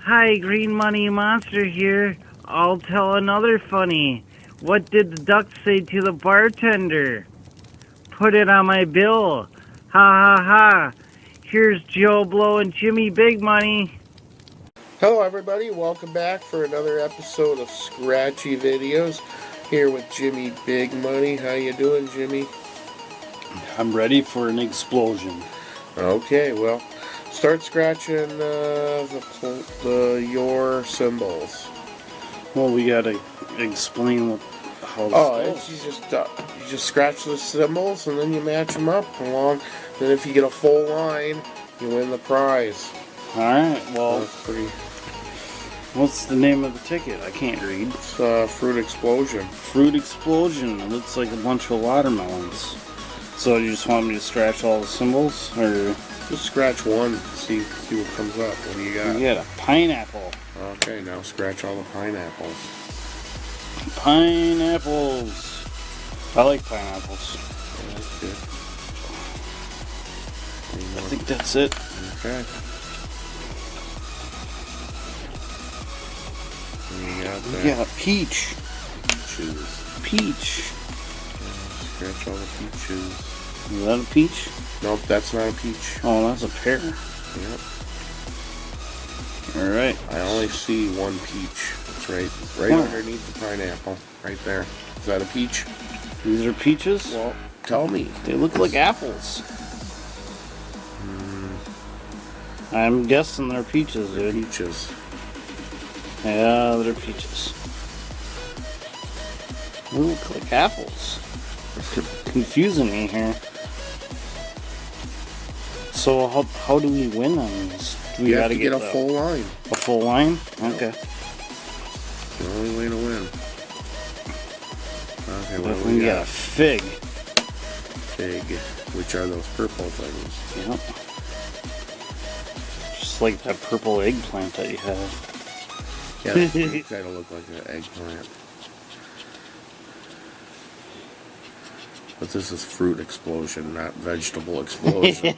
Hi, Green Money Monster here. I'll tell another funny. What did the duck say to the bartender? Put it on my bill. Ha ha ha. Here's Joe Blow and Jimmy Big Money. Hello everybody, welcome back for another episode of Scratchy Videos. Here with Jimmy Big Money. How you doing, Jimmy? I'm ready for an explosion. Okay, well, start scratching your symbols. Well, we gotta explain how this goes. You just scratch the symbols and then you match them up along. Then if you get a full line, you win the prize. Alright, well, That's pretty. what's the name of the ticket? I can't read. It's Fruit Explosion. Fruit Explosion. It looks like a bunch of watermelons. So you just want me to scratch all the symbols? Or Just scratch one, see what comes up. What do you got? you got a pineapple. Okay, now scratch all the pineapples. Pineapples. I like pineapples. Yeah, that's good. I think that's it. Okay. You got that. We got a peach. Peaches. Peach. Scratch all the peaches. Is that a peach? Nope, that's not a peach. Oh, that's a pear. Yep. Alright. I only see one peach. It's right Oh. underneath the pineapple. Right there. Is that a peach? These are peaches? Well, tell me. They look like apples. I'm guessing they're peaches, dude. Peaches. Yeah, they're peaches. They look like apples. Confusing me here. So how do we win on these? Do we You have gotta to get a the- full line. a full line? Okay. The only way to win. Okay, what If do we we get a got? fig. Fig. Which are those purple things? Yep. Just like that purple eggplant that you have. Yeah, they kind of look like an eggplant. But this is Fruit Explosion, not Vegetable Explosion. Is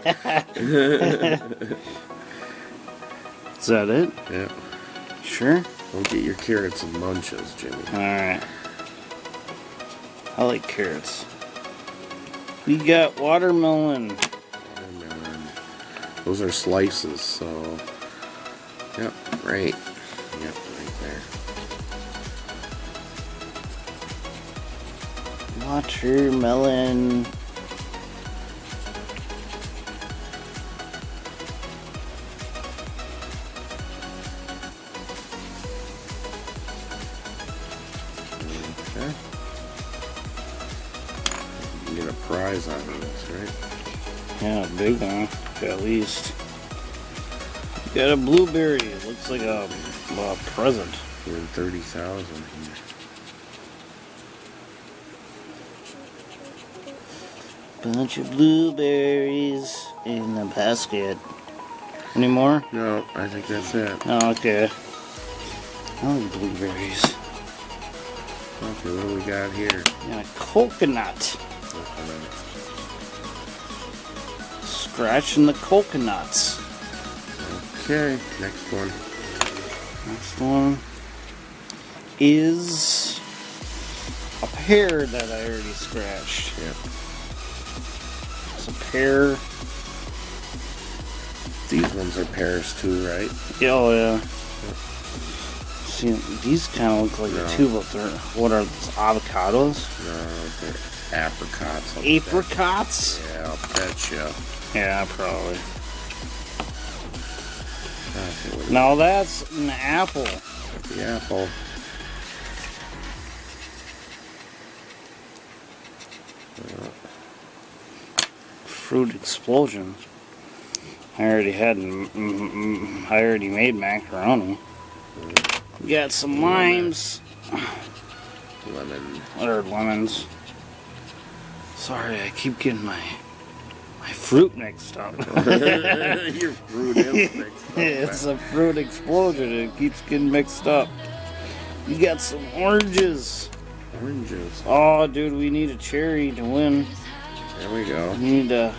that it? Yeah. Sure. Don't get your carrots and munches, Jimmy. Alright. I like carrots. We got watermelon. Watermelon. Those are slices, so. Yep, right. Yep, right there. Watermelon. Okay. You can get a prize out of this, right? Yeah, a big one, at least. Got a blueberry. It looks like a present. We're in 30,000 here. Bunch of blueberries in the basket. Any more? No, I think that's it. Oh, okay. I like blueberries. Okay, what do we got here? And a coconut. Scratching the coconuts. Okay, next one. Next one is a pear that I already scratched. Yep. It's a pear. These ones are pears too, right? Oh, yeah. See, these kind of look like No. it too, but they're, what are those, avocados? No, they're apricots. Apricots? Yeah, I'll bet you. Yeah, probably. Okay, what Now that's an apple. is the apple? Fruit explosion. I already had, I already made macaroni. Got some limes. Lemon. Or lemons. Sorry, I keep getting my fruit mixed up. Your fruit is mixed up. It's a fruit explosion. It keeps getting mixed up. You got some oranges. Oranges. Oh, dude, we need a cherry to win. There we go. We need to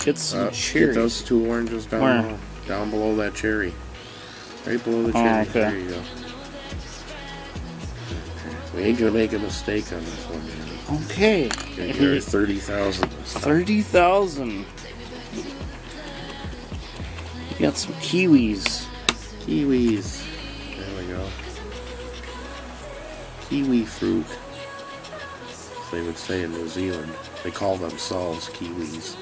get some cherries. Get those two oranges down Where? low. Down below that cherry. Right below the cherry. okay. There you go. Okay. We ain't gonna make a mistake on this one, Jimmy. Okay. Gonna get our 30,000 this time. 30,000. You got some kiwis. Kiwis. There we go. Kiwi fruit. They would say in New Zealand. They call themselves kiwis.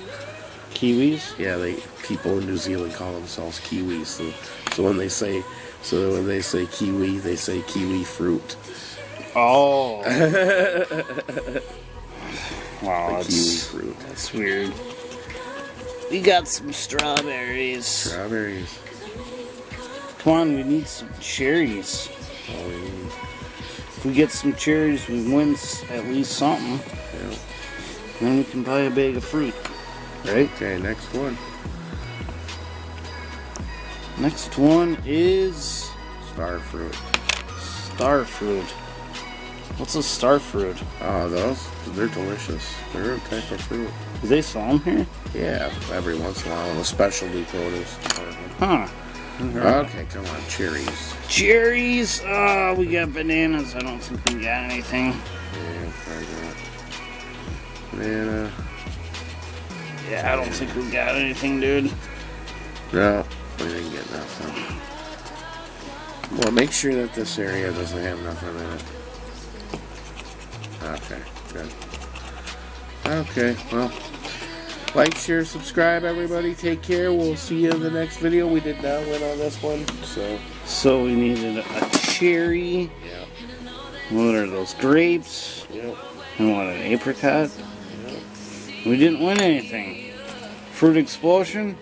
Kiwis? Yeah, people in New Zealand call themselves kiwis. So when they say kiwi, they say kiwi fruit. Oh. Wow, The kiwi fruit. That's weird. We got some strawberries. Strawberries. Come on, we need some cherries. Oh, If we get some cherries, we win at least something. yeah. Then we can buy a bag of fruit. Right? Okay, next one. Next one is Star fruit. star fruit. What's a star fruit? Oh, they're delicious. They're a type of fruit. Do they sell them here? Yeah, every once in a while in a specialty produce department. Huh. Okay, come on, cherries. Cherries. We got bananas. I don't think we got anything. Yeah, probably not. Banana. Yeah, I don't think we got anything, dude. No, we didn't get nothing. Well, make sure that this area doesn't have nothing in it. Okay, good. Okay, well, like, share, subscribe, everybody. Take care. We'll see you in the next video. We did not win on this one, so. So we needed a cherry. Yeah. What are those? Grapes. Yep. And what, an apricot? Yep. We didn't win anything. Fruit explosion?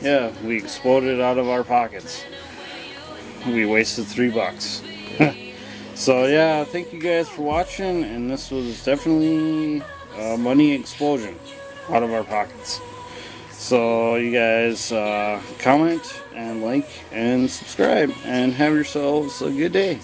Yeah, we exploded out of our pockets. We wasted $3. So yeah, thank you guys for watching, and this was definitely a money explosion out of our pockets. So you guys comment and like and subscribe, and have yourselves a good day.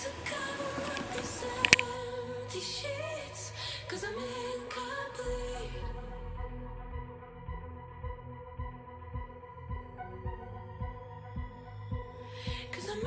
Cause I'm